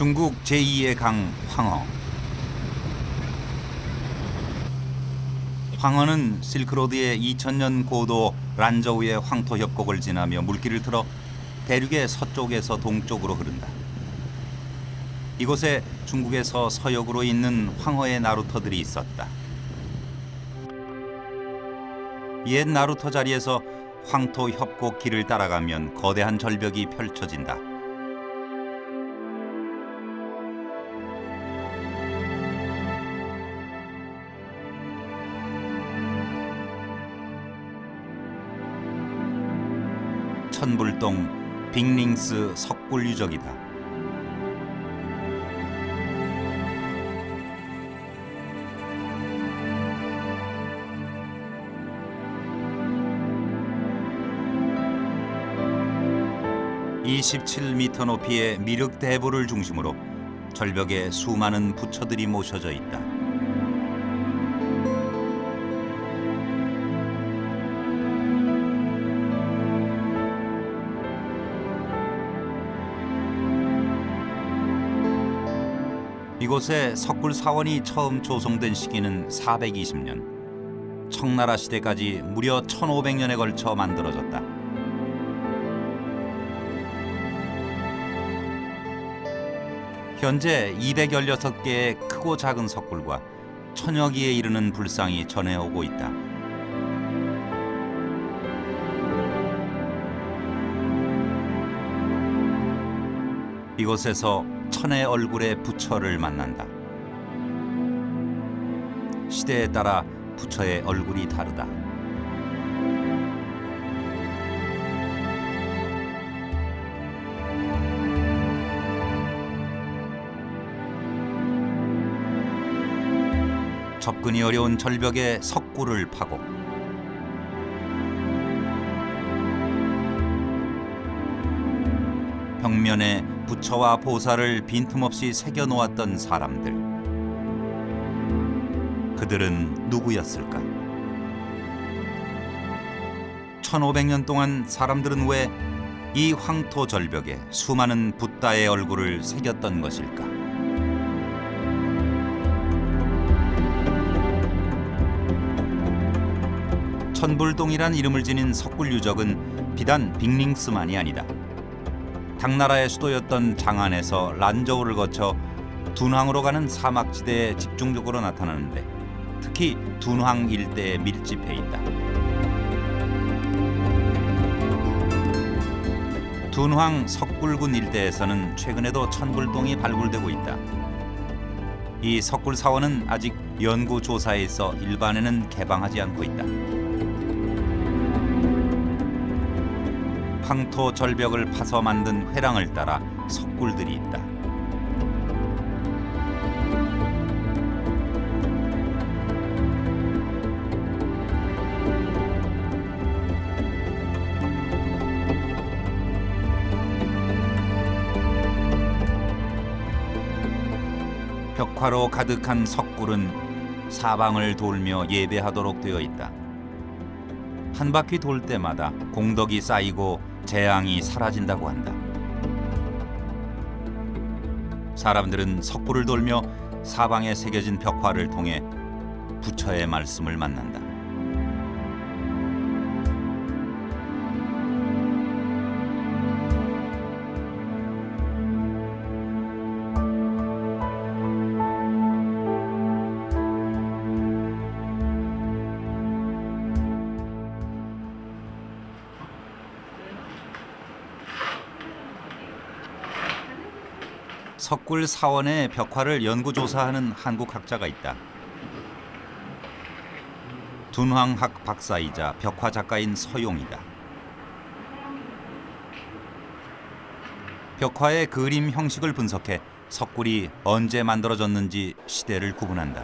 중국 제2의 강 황허. 황허는 실크로드의 2000년 고도 란저우의 황토 협곡을 지나며 물길을 틀어 대륙의 서쪽에서 동쪽으로 흐른다. 이곳에 중국에서 서역으로 있는 황허의 나루터들이 있었다. 옛 나루터 자리에서 황토 협곡 길을 따라가면 거대한 절벽이 펼쳐진다. 천불동 빅링스 석굴 유적이다. (27m) 높이의 미륵 대부를 중심으로 절벽에 수많은 부처들이 모셔져 있다. 이곳에 석굴 사원이 처음 조성된 시기는 420년, 청나라 시대까지 무려 1500년에 걸쳐 만들어졌다. 현재 216개의 크고 작은 석굴과 1000여 기에 이르는 불상이 전해오고 있다. 이곳에서 천의 얼굴의 부처를 만난다. 시대에 따라 부처의 얼굴이 다르다. 접근이 어려운 절벽에 석굴을 파고 벽면에 부처와 보살을 빈틈없이 새겨 놓았던 사람들. 그들은 누구였을까? 1500년 동안 사람들은 왜 이 황토 절벽에 수많은 붓다의 얼굴을 새겼던 것일까? 천불동이란 이름을 지닌 석굴 유적은 비단 빅링스만이 아니다. 당나라의 수도였던 장안에서 란저우를 거쳐 둔황으로 가는 사막지대에 집중적으로 나타나는데 특히 둔황 일대에 밀집해 있다. 둔황 석굴군 일대에서는 최근에도 천불동이 발굴되고 있다. 이 석굴 사원은 아직 연구 조사에 있어 일반에는 개방하지 않고 있다. 황토 절벽을 파서 만든 회랑을 따라 석굴들이 있다. 벽화로 가득한 석굴은 사방을 돌며 예배하도록 되어 있다. 한 바퀴 돌 때마다 공덕이 쌓이고 재앙이 사라진다고 한다. 사람들은 석굴을 돌며 사방에 새겨진 벽화를 통해 부처의 말씀을 만난다. 석굴 사원의 벽화를 연구조사하는 한국 학자가 있다. 둔황학 박사이자 벽화 작가인 서용이다. 벽화의 그림 형식을 분석해 석굴이 언제 만들어졌는지 시대를 구분한다.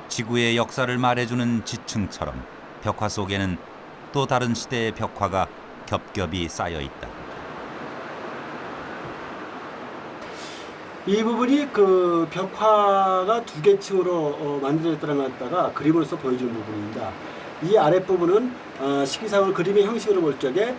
지구의 역사를 말해주는 지층처럼 벽화 속에는 또 다른 시대의 벽화가 겹겹이 쌓여 있다. 이 부분이 그 벽화가 두 개 층으로 만들어졌다는 걸 갖다가 그림으로서 보여준 부분입니다. 이 아랫부분은 식이상을 그림의 형식으로 볼 적에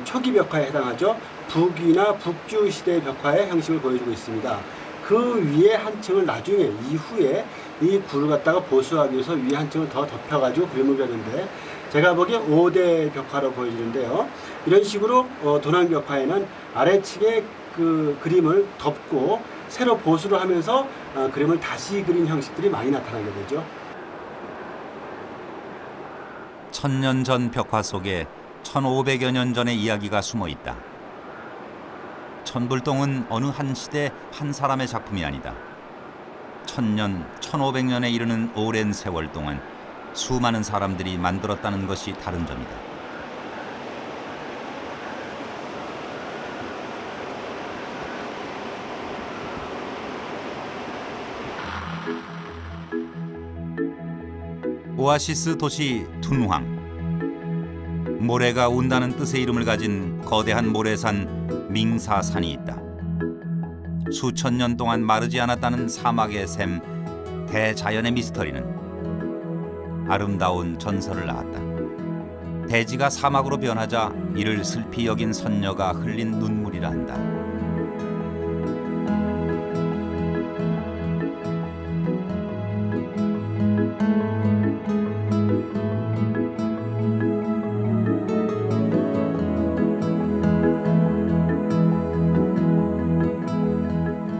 초기 벽화에 해당하죠. 북위나 북주 시대 벽화의 형식을 보여주고 있습니다. 그 위에 한 층을 나중에 이후에 이 굴을 갖다가 보수하기 위해서 위에 한 층을 더 덮여가지고 그림을 그렸는데 제가 보기에 5대 벽화로 보여지는데요. 이런 식으로 도난 벽화에는 아래층에 그 그림을 덮고 새로 보수를 하면서 그림을 다시 그린 형식들이 많이 나타나게 되죠. 천년 전 벽화 속에 1500여 년 전의 이야기가 숨어 있다. 천불동은 어느 한 시대 한 사람의 작품이 아니다. 1000년, 1500년에 이르는 오랜 세월 동안 수많은 사람들이 만들었다는 것이 다른 점이다. 오아시스 도시 둔황. 모래가 운다는 뜻의 이름을 가진 거대한 모래산 밍사산이 있다. 수천 년 동안 마르지 않았다는 사막의 샘 대자연의 미스터리는 아름다운 전설을 낳았다. 대지가 사막으로 변하자 이를 슬피 여긴 선녀가 흘린 눈물이라 한다.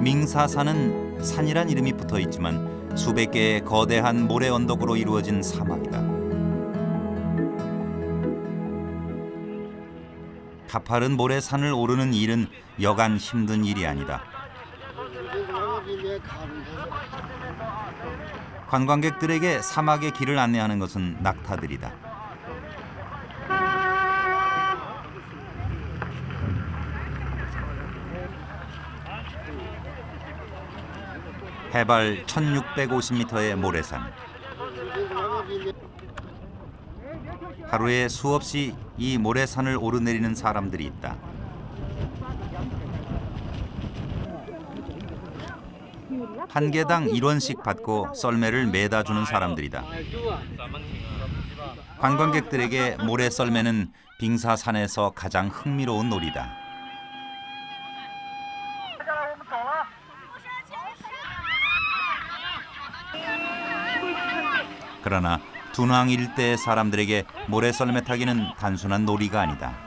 밍사산은 산이란 이름이 붙어 있지만 수백 개의 거대한 모래 언덕으로 이루어진 사막이다. 가파른 모래산을 오르는 일은 여간 힘든 일이 아니다. 관광객들에게 사막의 길을 안내하는 것은 낙타들이다. 해발 1650m의 모래산. 하루에 수없이 이 모래산을 오르내리는 사람들이 있다. 한 개당 1원씩 받고 썰매를 매다 주는 사람들이다. 관광객들에게 모래 썰매는 빙사산에서 가장 흥미로운 놀이다. 그러나 둔황 일대의 사람들에게 모래썰매 타기는 단순한 놀이가 아니다.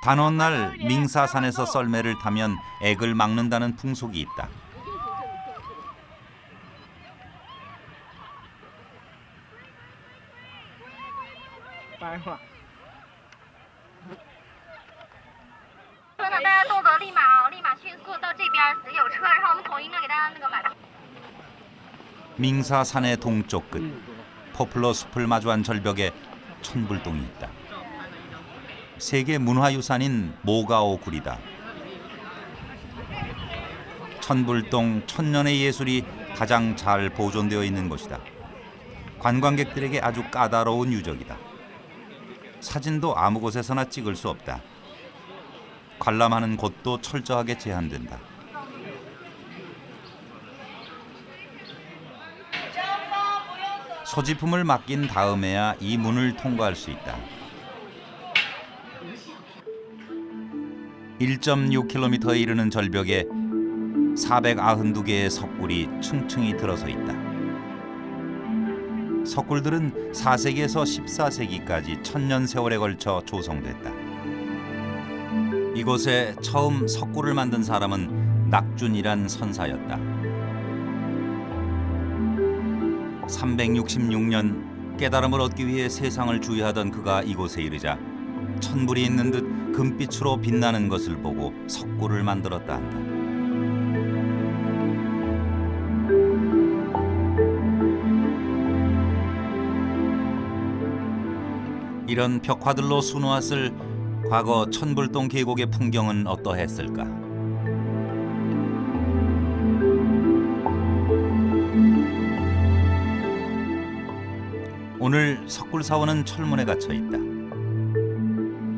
단오한 날 밍사산에서 썰매를 타면 액을 막는다는 풍속이 있다. 밍사산의 동쪽 끝 포플러 숲을 마주한 절벽에 천불동이 있다. 세계 문화유산인 모가오 굴이다. 천불동 천년의 예술이 가장 잘 보존되어 있는 곳이다. 관광객들에게 아주 까다로운 유적이다. 사진도 아무 곳에서나 찍을 수 없다. 관람하는 곳도 철저하게 제한된다. 소지품을 맡긴 다음에야 이 문을 통과할 수 있다. 1.6km에 이르는 절벽에 492개의 석굴이 층층이 들어서 있다. 석굴들은 4세기에서 14세기까지 천년 세월에 걸쳐 조성됐다. 이곳에 처음 석굴을 만든 사람은 낙준이란 선사였다. 366년 깨달음을 얻기 위해 세상을 주의하던 그가 이곳에 이르자 천불이 있는 듯 금빛으로 빛나는 것을 보고 석굴을 만들었다 한다. 이런 벽화들로 수놓았을 과거 천불동 계곡의 풍경은 어떠했을까? 오늘 석굴사원은 철문에 갇혀 있다.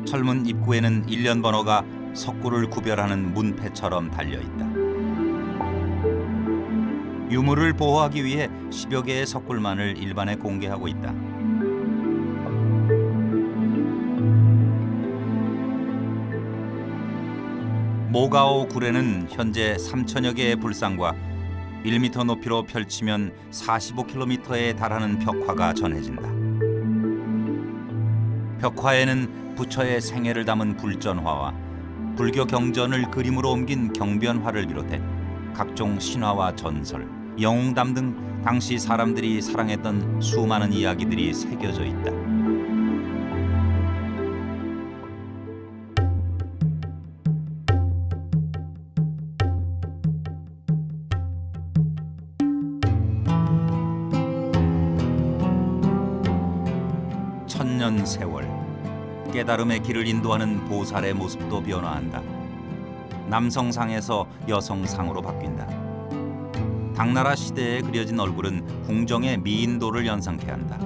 철문 입구에는 일련 번호가 석굴을 구별하는 문패처럼 달려 있다. 유물을 보호하기 위해 10여 개의 석굴만을 일반에 공개하고 있다. 모가오 굴에는 현재 3천여 개의 불상과 1m 높이로 펼치면 45km에 달하는 벽화가 전해진다. 벽화에는 부처의 생애를 담은 불전화와 불교 경전을 그림으로 옮긴 경변화를 비롯해 각종 신화와 전설, 영웅담 등 당시 사람들이 사랑했던 수많은 이야기들이 새겨져 있다. 천년 세월, 깨달음의 길을 인도하는 보살의 모습도 변화한다. 남성상에서 여성상으로 바뀐다. 당나라 시대에 그려진 얼굴은 궁정의 미인도를 연상케 한다.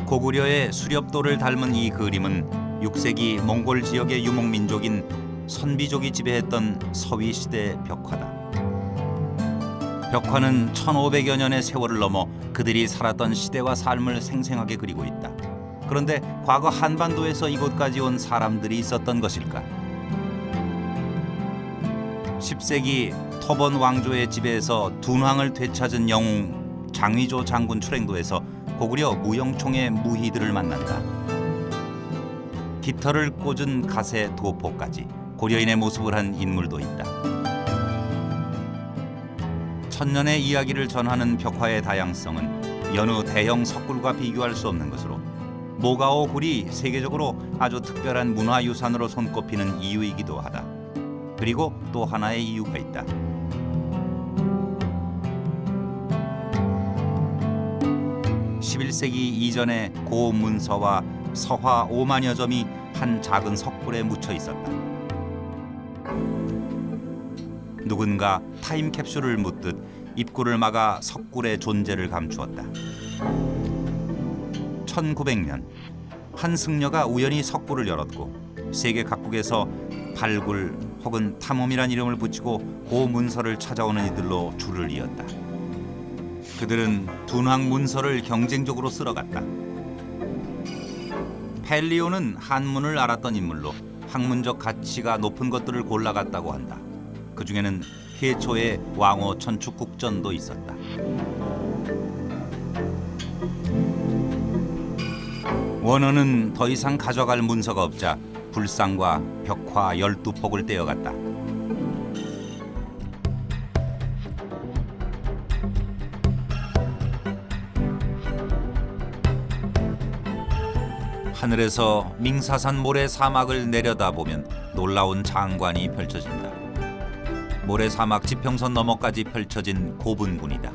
고구려의 수렵도를 닮은 이 그림은 6세기 몽골 지역의 유목민족인 선비족이 지배했던 서위 시대 벽화다. 벽화는 1500여 년의 세월을 넘어 그들이 살았던 시대와 삶을 생생하게 그리고 있다. 그런데 과거 한반도에서 이곳까지 온 사람들이 있었던 것일까? 10세기 터번 왕조의 지배에서 둔왕을 되찾은 영웅 장위조 장군 출행도에서 고구려 무영총의 무희들을 만난다. 깃털을 꽂은 갓의 도포까지 고려인의 모습을 한 인물도 있다. 천년의 이야기를 전하는 벽화의 다양성은 여느 대형 석굴과 비교할 수 없는 것으로 모가오 굴이 세계적으로 아주 특별한 문화유산으로 손꼽히는 이유이기도 하다. 그리고 또 하나의 이유가 있다. (11세기) 이전에 고문서와 서화 5만여 점이 한 작은 석굴에 묻혀 있었다. 누군가 타임캡슐을 묻듯 입구를 막아 석굴의 존재를 감추었다. 1900년 한 승려가 우연히 석굴을 열었고 세계 각국에서 발굴 혹은 탐험이란 이름을 붙이고 고문서를 찾아오는 이들로 줄을 이었다. 그들은 둔왕 문서를 경쟁적으로 쓸어갔다. 펠리오는 한문을 알았던 인물로 학문적 가치가 높은 것들을 골라갔다고 한다. 그 중에는 해초의 왕호 천축국전도 있었다. 원어는 더 이상 가져갈 문서가 없자 불상과 벽화 12폭을 떼어갔다. 하늘에서 밍사산 모래 사막을 내려다보면 놀라운 장관이 펼쳐진다. 모래 사막 지평선 너머까지 펼쳐진 고분군이다.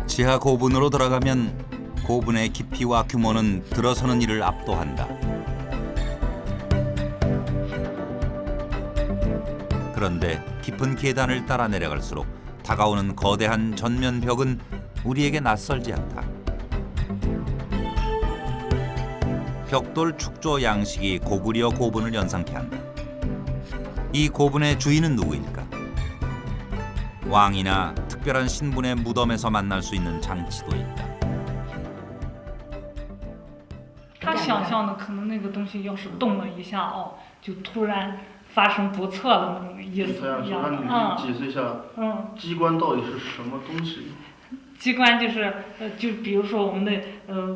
지하 고분으로 들어가면 고분의 깊이와 규모는 들어서는 이를 압도한다. 그런데 깊은 계단을 따라 내려갈수록 다가오는 거대한 전면 벽은 우리에게 낯설지 않다. 벽돌 축조 양식이 고구려 고분을 연상케 한다. 이 고분의 주인은 누구일까? 왕이나 특별한 신분의 무덤에서 만날 수 있는 장치도 있다. 他想象的可能那个东西要是动了一下哦，就突然发生不测了那种意思一样的。那你解释一下，机关到底是什么东西？机关就是就比如说我们的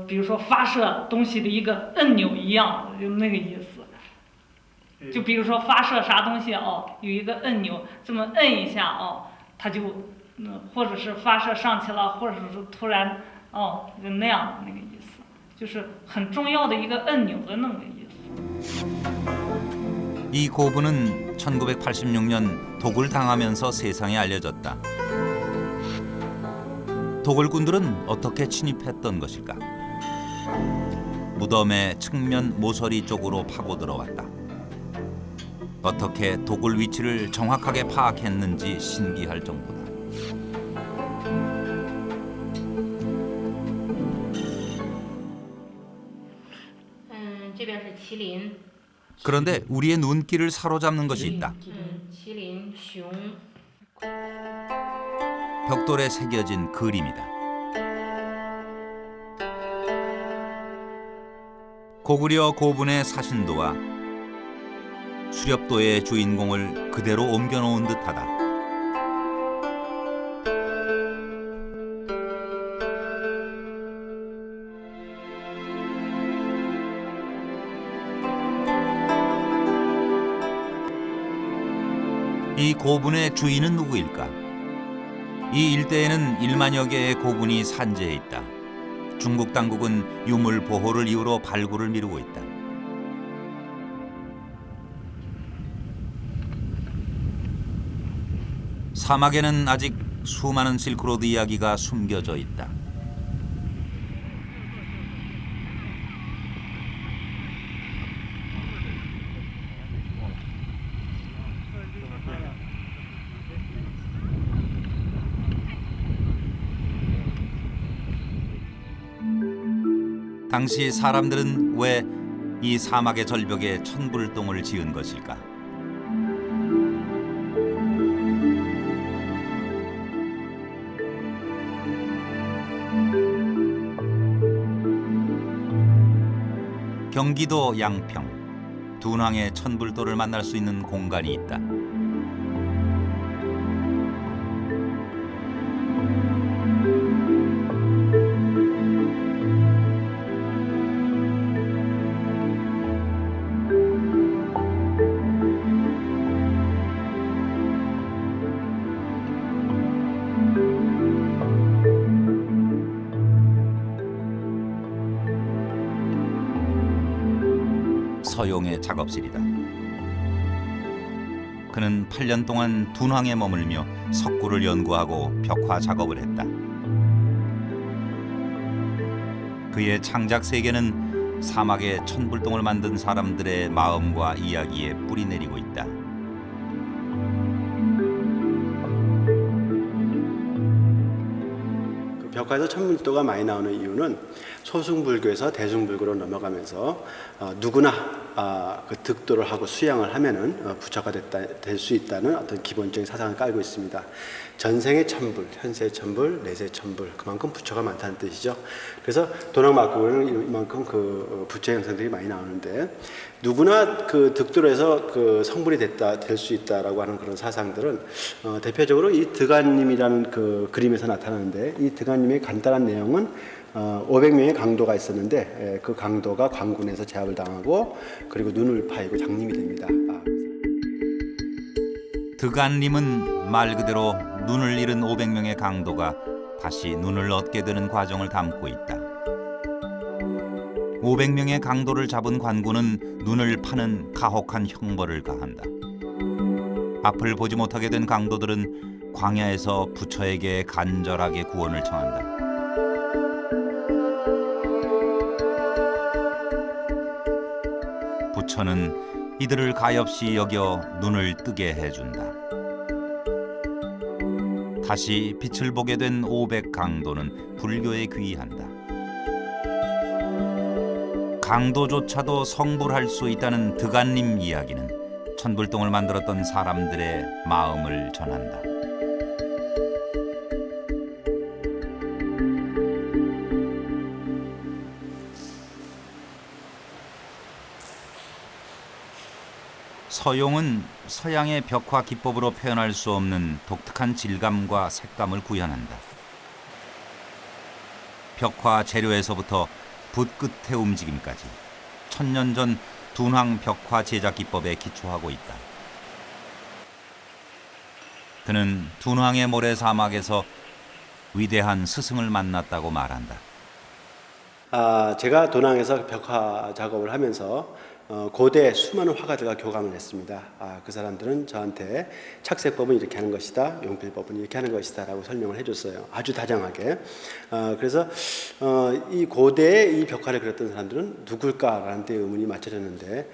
比如说发射东西的一个按钮一样，就那个意思。就比如说发射啥东西哦，有一个按钮，这么摁一下哦，它就或者是发射上去了，或者是突然哦就那样的那个意思。就是很重要的一个按钮的那个意思。이 고분은 1986년 독을 당하면서 세상에 알려졌다. 도굴꾼들은 어떻게 침입했던 것일까? 무덤의 측면 모서리 쪽으로 파고 들어왔다. 어떻게 도굴 위치를 정확하게 파악했는지 신기할 정도다. 这边是麒麟， 그런데 우리의 눈길을 사로잡는 것이 있다. 麒麟、熊， 벽돌에 새겨진 그림이다. 고구려 고분의 사신도와 수렵도의 주인공을 그대로 옮겨놓은 듯하다. 이 고분의 주인은 누구일까? 이 일대에는 1만여 개의 고분이 산재해 있다. 중국 당국은 유물 보호를 이유로 발굴을 미루고 있다. 사막에는 아직 수많은 실크로드 이야기가 숨겨져 있다. 당시 사람들은 왜 이 사막의 절벽에 천불동을 지은 것일까? 경기도 양평, 둔왕의 천불도를 만날 수 있는 공간이 있다. 서용의 작업실이다. 그는 8년 동안 둔왕에 머물며 석굴을 연구하고 벽화 작업을 했다. 그의 창작 세계는 사막의 천불동을 만든 사람들의 마음과 이야기에 뿌리내리고 있다. 벽화에서 천불도가 많이 나오는 이유는 소승불교에서 대승불교로 넘어가면서 누구나 그 득도를 하고 수양을 하면은 부처가 될 수 있다는 어떤 기본적인 사상을 깔고 있습니다. 전생의 천불, 현세의 천불, 내세의 천불, 그만큼 부처가 많다는 뜻이죠. 그래서 도낭막국에는 이만큼 그 부처 형상들이 많이 나오는데 누구나 그 득도를 해서 그 성불이 될 수 있다라고 하는 그런 사상들은 대표적으로 이 드가님이라는 그 그림에서 나타나는데 이 드가님의 간단한 내용은 500명의 강도가 있었는데 그 강도가 광군에서 제압을 당하고 그리고 눈을 파이고 장님이 됩니다. 드간림은 말 그대로 눈을 잃은 500명의 강도가 다시 눈을 얻게 되는 과정을 담고 있다. 500명의 강도를 잡은 관군은 눈을 파는 가혹한 형벌을 가한다. 앞을 보지 못하게 된 강도들은 광야에서 부처에게 간절하게 구원을 청한다. 부처는 이들을 가엾이 여겨 눈을 뜨게 해준다. 다시 빛을 보게 된 500강도는 불교에 귀의한다. 강도조차도 성불할 수 있다는 드간님 이야기는 천불동을 만들었던 사람들의 마음을 전한다. 서용은 서양의 벽화 기법으로 표현할 수 없는 독특한 질감과 색감을 구현한다. 벽화 재료에서부터 붓 끝의 움직임까지 천년 전 둔왕 벽화 제작 기법에 기초하고 있다. 그는 둔왕의 모래 사막에서 위대한 스승을 만났다고 말한다. 제가 도낭에서 벽화 작업을 하면서 고대 수많은 화가들과 교감을 했습니다. 그 사람들은 저한테 착색법은 이렇게 하는 것이다, 용필법은 이렇게 하는 것이다 라고 설명을 해줬어요. 아주 다정하게. 그래서 이 고대의 이 벽화를 그렸던 사람들은 누굴까라는 데 의문이 맞춰졌는데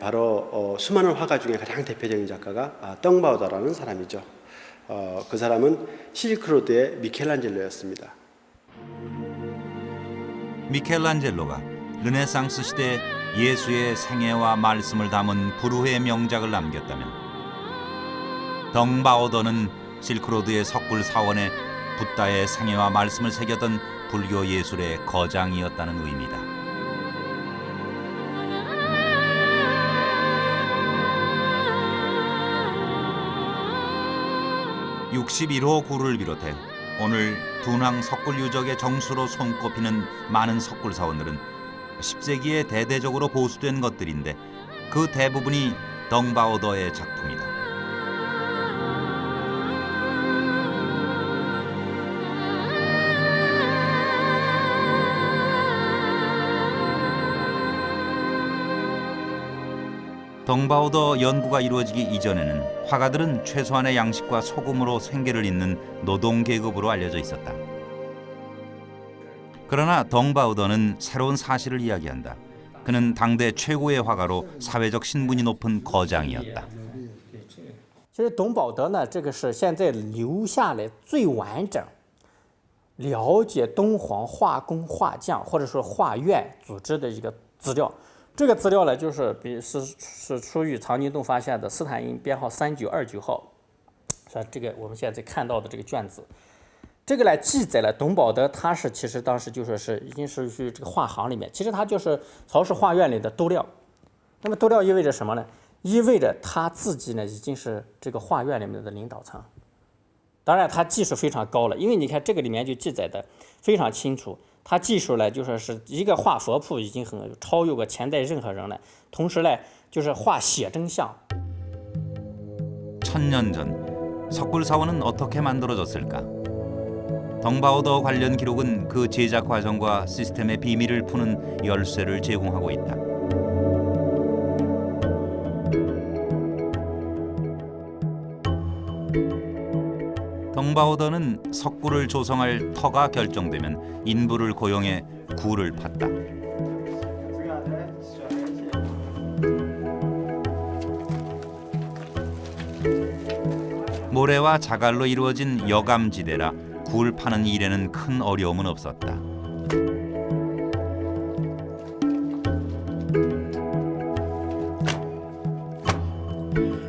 바로 수많은 화가 중에 가장 대표적인 작가가 덩바우더라는 사람이죠. 그 사람은 실크로드의 미켈란젤로였습니다. 미켈란젤로가 르네상스 시대 예수의 생애와 말씀을 담은 불후의 명작을 남겼다면 덩바오더는 실크로드의 석굴 사원에 붓다의 생애와 말씀을 새겼던 불교 예술의 거장이었다는 의미다. (61호) 구를 비롯해 오늘 둔왕 석굴 유적의 정수로 손꼽히는 많은 석굴 사원들은 10세기에 대대적으로 보수된 것들인데 그 대부분이 덩바오더의 작품이다. 덩바오더 연구가 이루어지기 이전에는 화가들은 최소한의 양식과 소금으로 생계를 잇는 노동 계급으로 알려져 있었다. 그러나 덩바우더는 새로운 사실을 이야기한다. 그는 당대 최고의 화가로 사회적 신분이 높은 거장이었다. 其实董宝德呢，这个是现在留下来最完整了解敦煌画工画匠或者说画院组织的一个资料。这个资料呢，是出于藏经洞发现的斯坦因编号3929号，是这个我们现在看到的这个卷子。这个来记载了董宝德，他是其实当时就说是已经是去这个画行里面，其实他就是曹氏画院里的督料。那么督料意味着什么呢？意味着他自己呢已经是这个画院里面的领导层。当然，他技术非常高了，因为你看这个里面就记载的非常清楚，他技术呢就说是一个画佛谱已经很超越过前代任何人了。同时呢，就是画写真像。 1000년 전 석굴 사원은 어떻게 만들어졌을까? 덩바오더 관련 기록은 그 제작 과정과 시스템의 비밀을 푸는 열쇠를 제공하고 있다. 덩바오더는 석굴을 조성할 터가 결정되면 인부를 고용해 굴을 팠다. 모래와 자갈로 이루어진 여감지대라 굴 파는 일에는 큰 어려움은 없었다.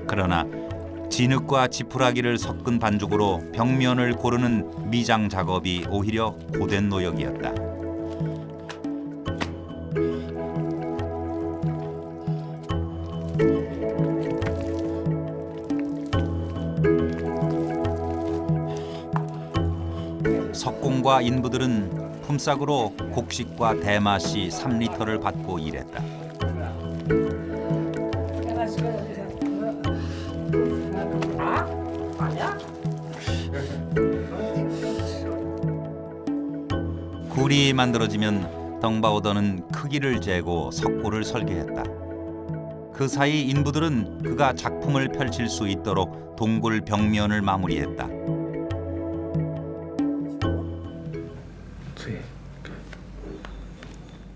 그러나 진흙과 지푸라기를 섞은 반죽으로 벽면을 고르는 미장 작업이 오히려 고된 노역이었다. 석공과 인부들은 품삯으로 곡식과 대마씨 3리터를 받고 일했다. 굴이 만들어지면 덩바오더는 크기를 재고 석굴을 설계했다. 그 사이 인부들은 그가 작품을 펼칠 수 있도록 동굴 벽면을 마무리했다.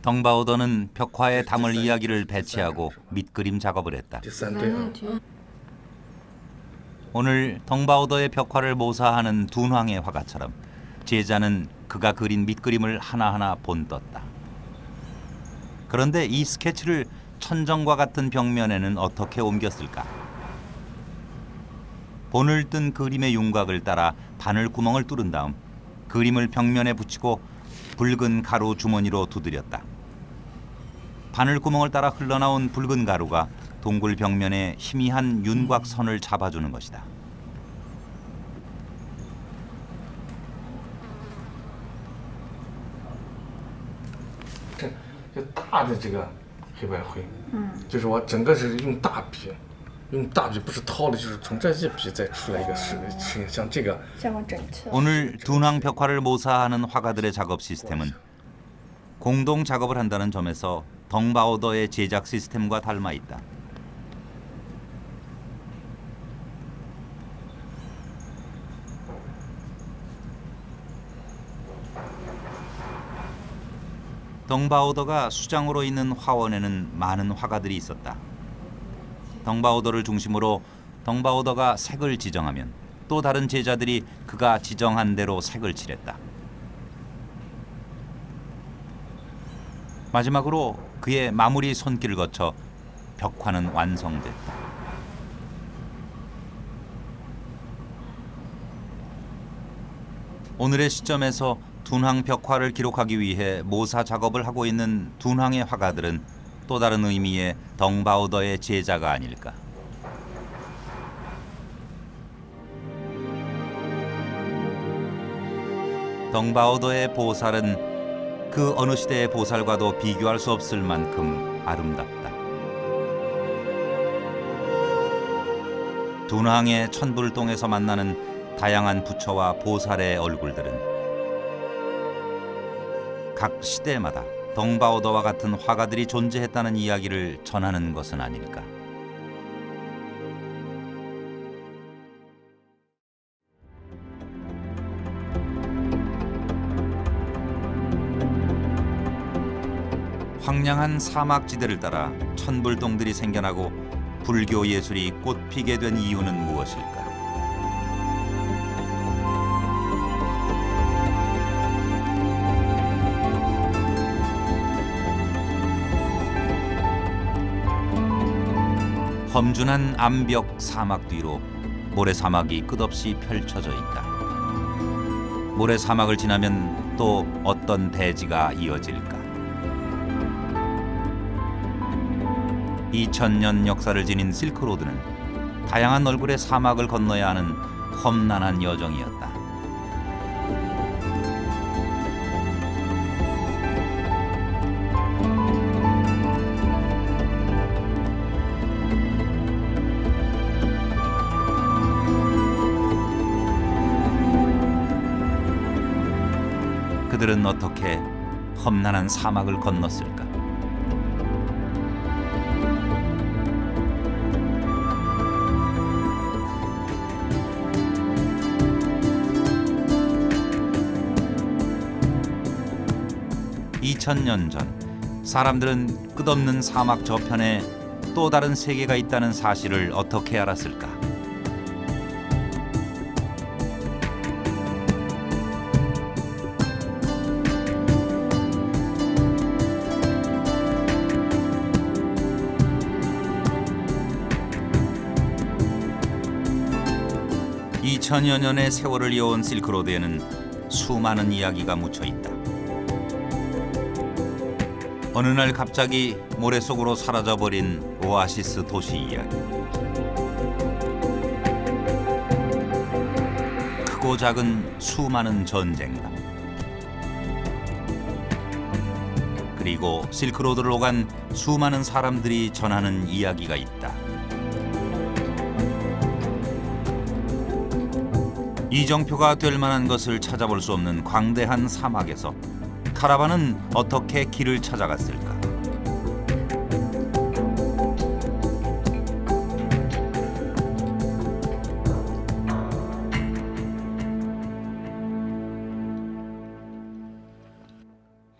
덩바오더는 벽화에 담을 이야기를 배치하고 밑그림 작업을 했다. 오늘 덩바오더의 벽화를 모사하는 둔황의 화가처럼 제자는 그가 그린 밑그림을 하나하나 본떴다. 그런데 이 스케치를 천정과 같은 벽면에는 어떻게 옮겼을까? 본을 뜬 그림의 윤곽을 따라 바늘 구멍을 뚫은 다음 그림을 벽면에 붙이고 붉은 가루 주머니로 두드렸다. 바늘 구멍을 따라 흘러나온 붉은 가루가 동굴 벽면에 희미한 윤곽선을 잡아주는 것이다.这大的这个黑白灰，就是我整个是用大笔，不是掏的，就是从这一笔再出来一个是像这个。 오늘 둔황 벽화를 모사하는 화가들의 작업 시스템은 공동 작업을 한다는 점에서 덩바오더의 제작 시스템과 닮아 있다. 덩바오더가 수장으로 있는 화원에는 많은 화가들이 있었다. 덩바오더를 중심으로 덩바오더가 색을 지정하면 또 다른 제자들이 그가 지정한 대로 색을 칠했다. 마지막으로 그의 마무리 손길을 거쳐 벽화는 완성됐다. 오늘의 시점에서 둔황 벽화를 기록하기 위해 모사 작업을 하고 있는 둔황의 화가들은 또 다른 의미의 덩바오더의 제자가 아닐까. 덩바오더의 보살은 그 어느 시대의 보살과도 비교할 수 없을 만큼 아름답다. 둔황의 천불동에서 만나는 다양한 부처와 보살의 얼굴들은 각 시대마다 덩바오더와 같은 화가들이 존재했다는 이야기를 전하는 것은 아닐까. 황량한 사막지대를 따라 천불동들이 생겨나고 불교 예술이 꽃피게 된 이유는 무엇일까? 험준한 암벽 사막 뒤로 모래사막이 끝없이 펼쳐져 있다. 모래사막을 지나면 또 어떤 대지가 이어질까? 2000년 역사를 지닌 실크로드는 다양한 얼굴의 사막을 건너야 하는 험난한 여정이었다. 그들은 어떻게 험난한 사막을 건넜을까? (2000년) 전 사람들은 끝없는 사막 저편에 또 다른 세계가 있다는 사실을 어떻게 알았을까? (2000여 년의 세월을 이어온 실크로드에는 수많은 이야기가 묻혀 있다. 어느 날 갑자기 모래 속으로 사라져버린 오아시스 도시 이야기. 크고 작은 수많은 전쟁감. 그리고 실크로드를 오간 수많은 사람들이 전하는 이야기가 있다. 이정표가 될 만한 것을 찾아볼 수 없는 광대한 사막에서 카라반은 어떻게 길을 찾아갔을까?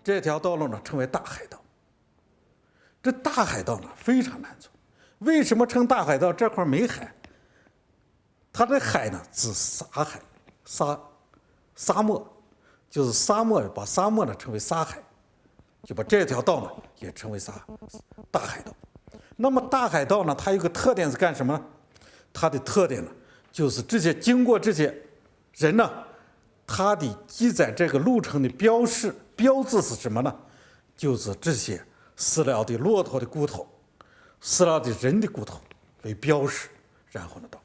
这条道路呢称为大海道。这大海道呢非常难走，为什么称大海道？这块没海，它的海呢指沙海，沙漠。就是沙漠，把沙漠呢称为沙海，就把这条道呢也称为大海道。那么大海道呢，它有个特点是干什么呢？它的特点呢，就是经过这些人呢，他的记载这个路程的标志是什么呢？就是这些饲料的骆驼的骨头、饲料的人的骨头为标识，然后呢到。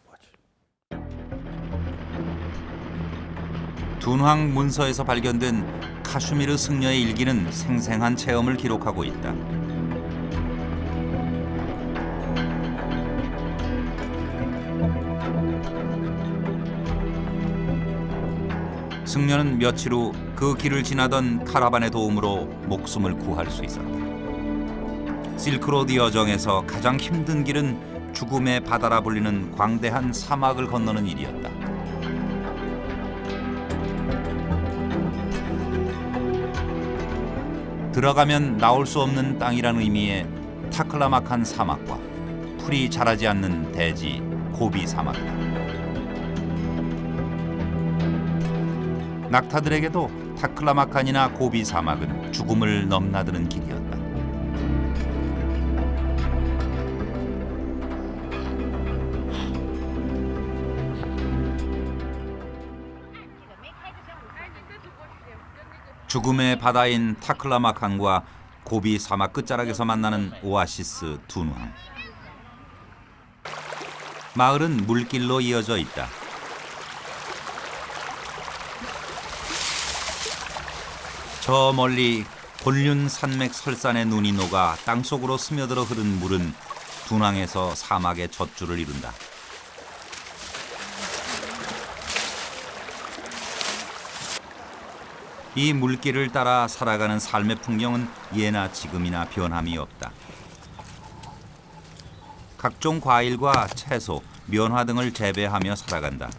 둔황 문서에서 발견된 카슈미르 승려의 일기는 생생한 체험을 기록하고 있다. 승려는 며칠 후 그 길을 지나던 카라반의 도움으로 목숨을 구할 수 있었다. 실크로드 여정에서 가장 힘든 길은 죽음의 바다라 불리는 광대한 사막을 건너는 일이었다. 들어가면 나올 수 없는 땅이란 의미의 타클라마칸 사막과 풀이 자라지 않는 대지 고비 사막이다. 낙타들에게도 타클라마칸이나 고비 사막은 죽음을 넘나드는 길이었다. 죽음의 바다인 타클라마칸과 고비 사막 끝자락에서 만나는 오아시스 둔왕. 마을은 물길로 이어져 있다. 저 멀리 곤륜 산맥 설산의 눈이 녹아 땅속으로 스며들어 흐른 물은 둔왕에서 사막의 젖줄을 이룬다. 이 물길을 따라 살아가는 삶의 풍경은 예나 지금이나 변함이 없다. 각종 과일과 채소, 면화 등을 재배하며 살아간다.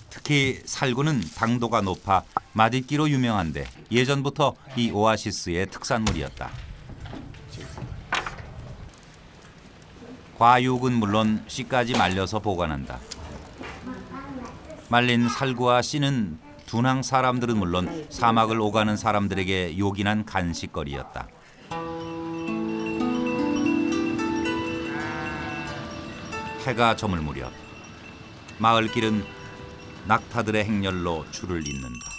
특히 살구는 당도가 높아 맛있기로 유명한데 예전부터 이 오아시스의 특산물이었다. 과육은 물론 씨까지 말려서 보관한다. 말린 살구와 씨는 둔항 사람들은 물론 사막을 오가는 사람들에게 요긴한 간식거리였다. 해가 저물 무렵 마을길은 낙타들의 행렬로 줄을 잇는다.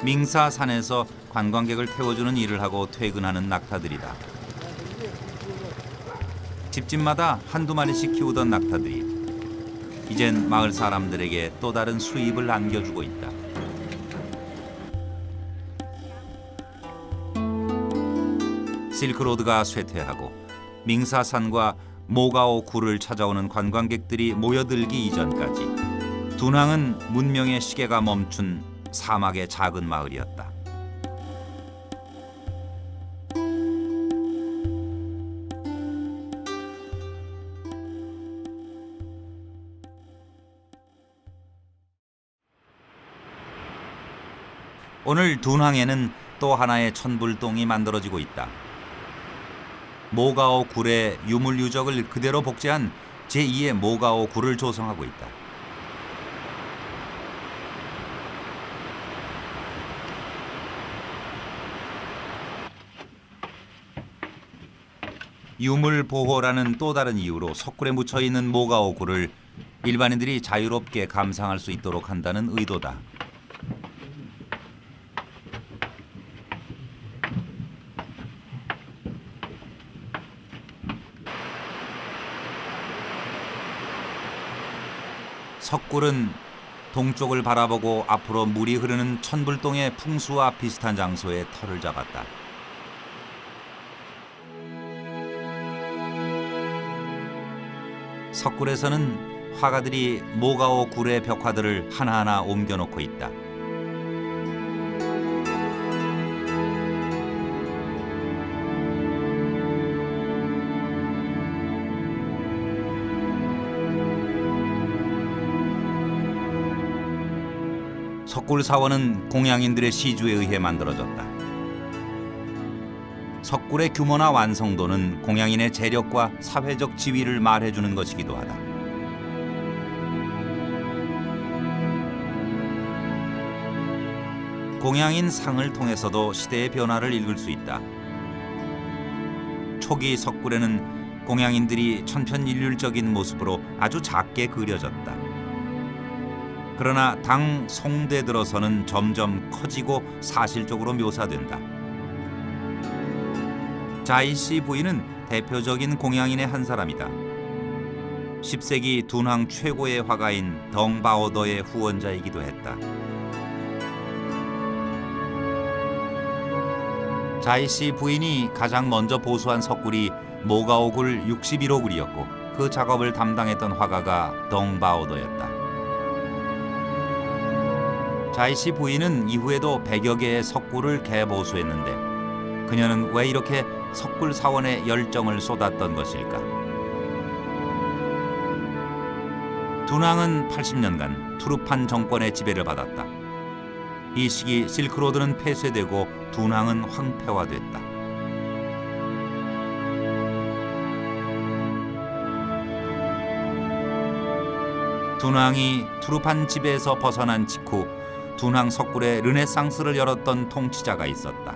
밍사산에서 관광객을 태워주는 일을 하고 퇴근하는 낙타들이다. 집집마다 한두 마리씩 키우던 낙타들이 이젠 마을 사람들에게 또 다른 수입을 안겨주고 있다. 실크로드가 쇠퇴하고 밍사산과 모가오 굴을 찾아오는 관광객들이 모여들기 이전까지 둔항은 문명의 시계가 멈춘 사막의 작은 마을이었다. 오늘 둔항에는 또 하나의 천불동이 만들어지고 있다. 모가오 굴의 유물 유적을 그대로 복제한 제2의 모가오 굴을 조성하고 있다. 유물 보호라는 또 다른 이유로 석굴에 묻혀 있는 모가오 굴을 일반인들이 자유롭게 감상할 수 있도록 한다는 의도다. 석굴은 동쪽을 바라보고 앞으로 물이 흐르는 천불동의 풍수와 비슷한 장소에 터를 잡았다. 석굴에서는 화가들이 모가오 굴의 벽화들을 하나하나 옮겨놓고 있다. 석굴 사원은 공양인들의 시주에 의해 만들어졌다. 석굴의 규모나 완성도는 공양인의 재력과 사회적 지위를 말해주는 것이기도 하다. 공양인 상을 통해서도 시대의 변화를 읽을 수 있다. 초기 석굴에는 공양인들이 천편일률적인 모습으로 아주 작게 그려졌다. 그러나 당 송대 들어서는 점점 커지고 사실적으로 묘사된다. 자이씨 부인은 대표적인 공양인의 한 사람이다. 10세기 둔항 최고의 화가인 덩바오더의 후원자이기도 했다. 자이씨 부인이 가장 먼저 보수한 석굴이 모가옥을 61호 그리었고 그 작업을 담당했던 화가가 덩바오더였다. 자이시 부인은 이후에도 100여 개의 석굴을 개보수했는데 그녀는 왜 이렇게 석굴 사원에 열정을 쏟았던 것일까? 둔왕은 80년간 투르판 정권의 지배를 받았다. 이 시기 실크로드는 폐쇄되고 둔왕은 황폐화됐다. 둔왕이 투르판 지배에서 벗어난 직후 둔왕 석굴에 르네상스를 열었던 통치자가 있었다.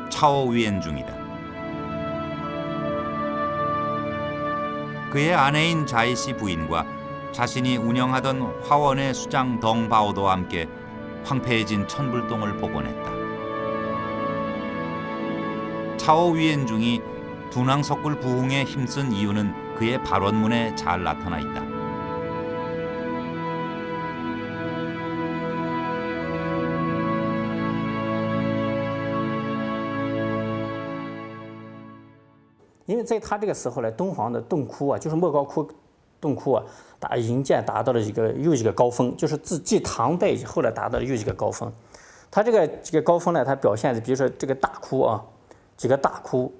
차오 위엔중이다. 그의 아내인 자이시 부인과 자신이 운영하던 화원의 수장 덩바오도와 함께 황폐해진 천불동을 복원했다. 차오 위엔중이 둔왕 석굴 부흥에 힘쓴 이유는 그의 발원문에 잘 나타나 있다.因为在他这个时候呢，敦煌的洞窟啊，就是莫高窟洞窟啊，营建达到了又一个高峰，就是继唐代以后呢，达到了又一个高峰。它这个高峰呢，它表现的，比如说这个大窟啊，几个大窟，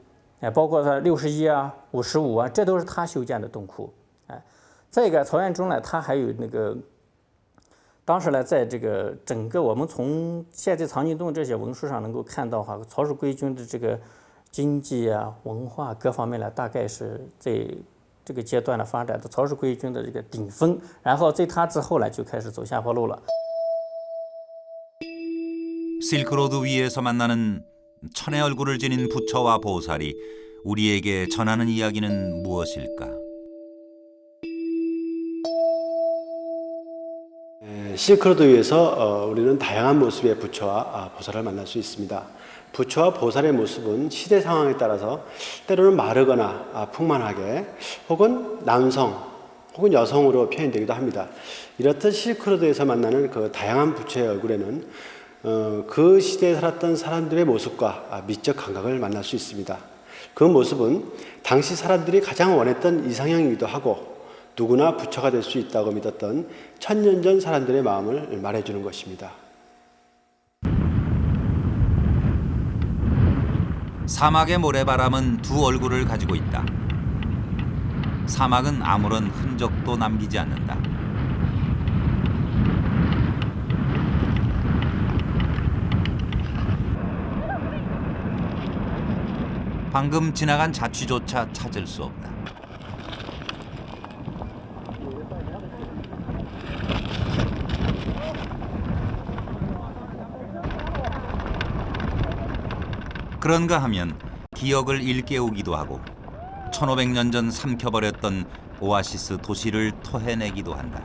包括它61啊、55啊，这都是他修建的洞窟。再一个，曹元中呢，他还有当时呢，在这个整个我们从现在藏经洞这些文书上能够看到哈，曹氏归军的这个经济啊、文化各方面呢，大概是在这个阶段呢发展的曹氏归军的这个顶峰，然后在他之后呢，就开始走下坡路了。 실크로드 위에서 만나는 천의 얼굴을 지닌 부처와 보살이 우리에게 전하는 이야기는 무엇일까? 실크로드 위에서 우리는 다양한 모습의 부처와 보살을 만날 수 있습니다. 부처와 보살의 모습은 시대 상황에 따라서 때로는 마르거나 풍만하게 혹은 남성 혹은 여성으로 표현되기도 합니다. 이렇듯 실크로드에서 만나는 그 다양한 부처의 얼굴에는 그 시대에 살았던 사람들의 모습과 미적 감각을 만날 수 있습니다. 그 모습은 당시 사람들이 가장 원했던 이상형이기도 하고 누구나 부처가 될 수 있다고 믿었던 천년 전 사람들의 마음을 말해주는 것입니다. 사막의 모래바람은 두 얼굴을 가지고 있다. 사막은 아무런 흔적도 남기지 않는다. 방금 지나간 자취조차 찾을 수 없다. 그런가 하면 기억을 일깨우기도 하고 1500년 전 삼켜버렸던 오아시스 도시를 토해내기도 한다.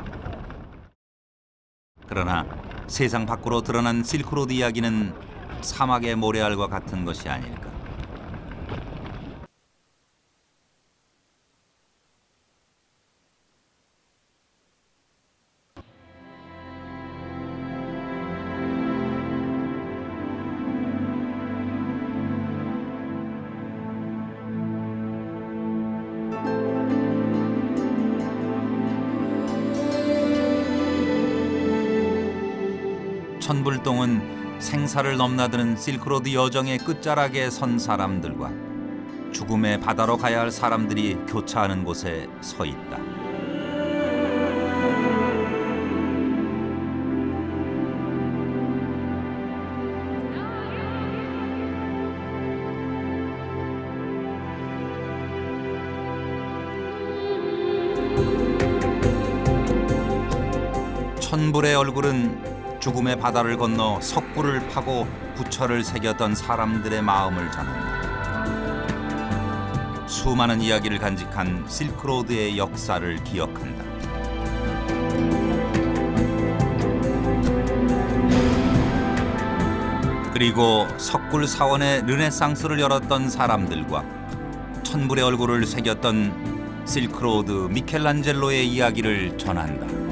그러나 세상 밖으로 드러난 실크로드 이야기는 사막의 모래알과 같은 것이 아닐까. 천불동은 생사를 넘나드는 실크로드 여정의 끝자락에 선 사람들과 죽음의 바다로 가야 할 사람들이 교차하는 곳에 서 있다. 천불의 얼굴은 죽음의 바다를 건너 석굴을 파고 부처를 새겼던 사람들의 마음을 전한다. 수많은 이야기를 간직한 실크로드의 역사를 기억한다. 그리고 석굴 사원의 르네상스를 열었던 사람들과 천불의 얼굴을 새겼던 실크로드 미켈란젤로의 이야기를 전한다.